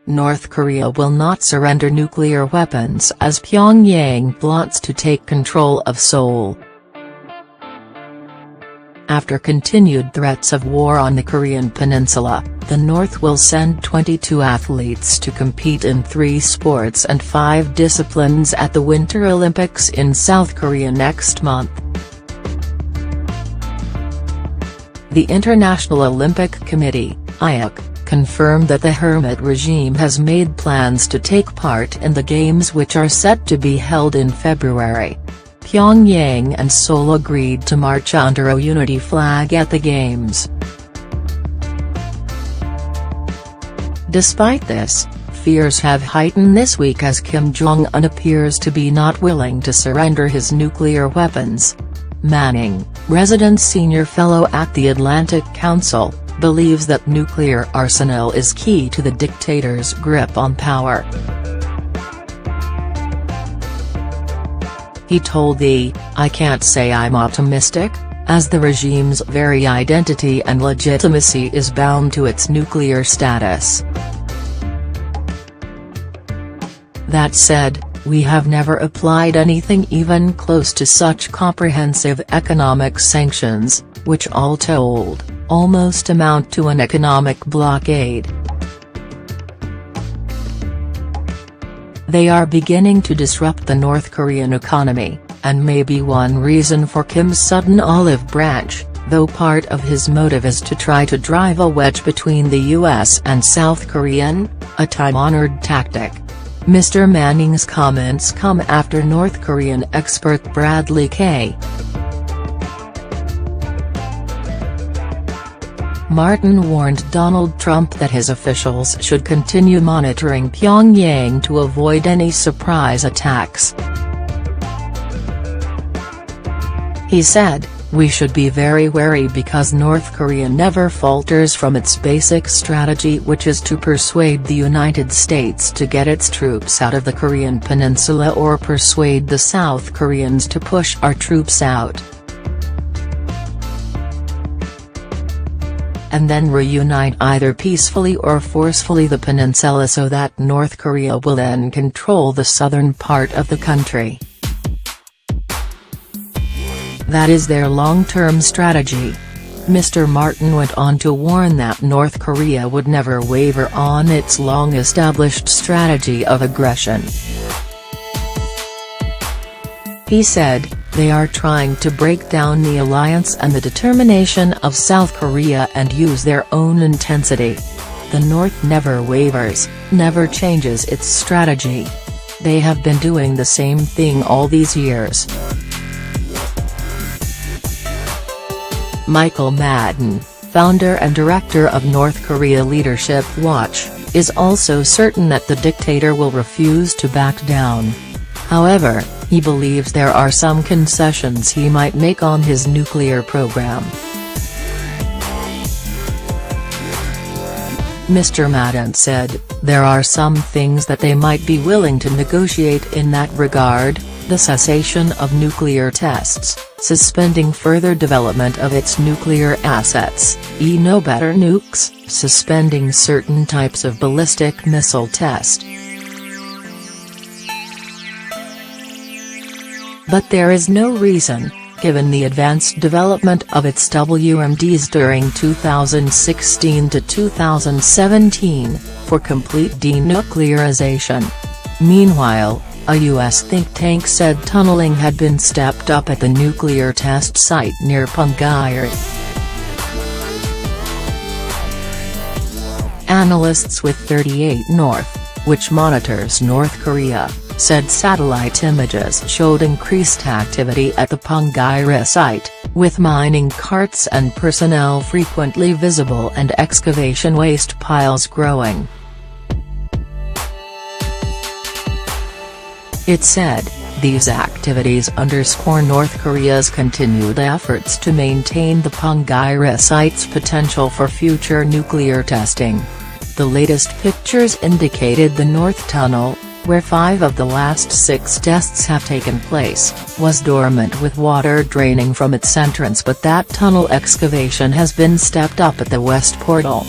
North Korea will not surrender nuclear weapons as Pyongyang plots to take control of Seoul. After continued threats of war on the Korean peninsula, the North will send 22 athletes to compete in 3 sports and 5 disciplines at the Winter Olympics in South Korea next month. The International Olympic Committee, IOC, confirmed that the hermit regime has made plans to take part in the Games, which are set to be held in February. Pyongyang and Seoul agreed to march under a unity flag at the Games. Despite this, fears have heightened this week as Jong-un appears to be not willing to surrender his nuclear weapons. Manning, resident senior fellow at the Atlantic Council, believes that nuclear arsenal is key to the dictator's grip on power. He told I can't say I'm optimistic, as the regime's very identity and legitimacy is bound to its nuclear status. That said, we have never applied anything even close to such comprehensive economic sanctions, which all told, almost amount to an economic blockade. They are beginning to disrupt the North Korean economy, and may be one reason for Kim's sudden olive branch, though part of his motive is to try to drive a wedge between the US and South Korea, a time-honored tactic. Mr. Manning's comments come after North Korean expert Bradley K. Martin warned Donald Trump that his officials should continue monitoring Pyongyang to avoid any surprise attacks. He said, "We should be very wary because North Korea never falters from its basic strategy, which is to persuade the United States to get its troops out of the Korean peninsula or persuade the South Koreans to push our troops out. And then reunite either peacefully or forcefully the peninsula so that North Korea will then control the southern part of the country. That is their long-term strategy." Mr. Martin went on to warn that North Korea would never waver on its long-established strategy of aggression. He said, "They are trying to break down the alliance and the determination of South Korea and use their own intensity. The North never wavers, never changes its strategy. They have been doing the same thing all these years." Michael Madden, founder and director of North Korea Leadership Watch, is also certain that the dictator will refuse to back down. However, he believes there are some concessions he might make on his nuclear program. Mr. Madden said, "There are some things that they might be willing to negotiate in that regard, the cessation of nuclear tests, suspending further development of its nuclear assets, no better nukes, suspending certain types of ballistic missile test. But there is no reason, given the advanced development of its WMDs during 2016 to 2017, for complete denuclearization." Meanwhile, a U.S. think tank said tunneling had been stepped up at the nuclear test site near Pyongyang. Analysts with 38 North, which monitors North Korea, said satellite images showed increased activity at the Pyongyang site, with mining carts and personnel frequently visible and excavation waste piles growing. It said, "These activities underscore North Korea's continued efforts to maintain the Pyongyang site's potential for future nuclear testing." The latest pictures indicated the North Tunnel, where 5 of the last 6 tests have taken place, was dormant with water draining from its entrance, but that tunnel excavation has been stepped up at the west portal.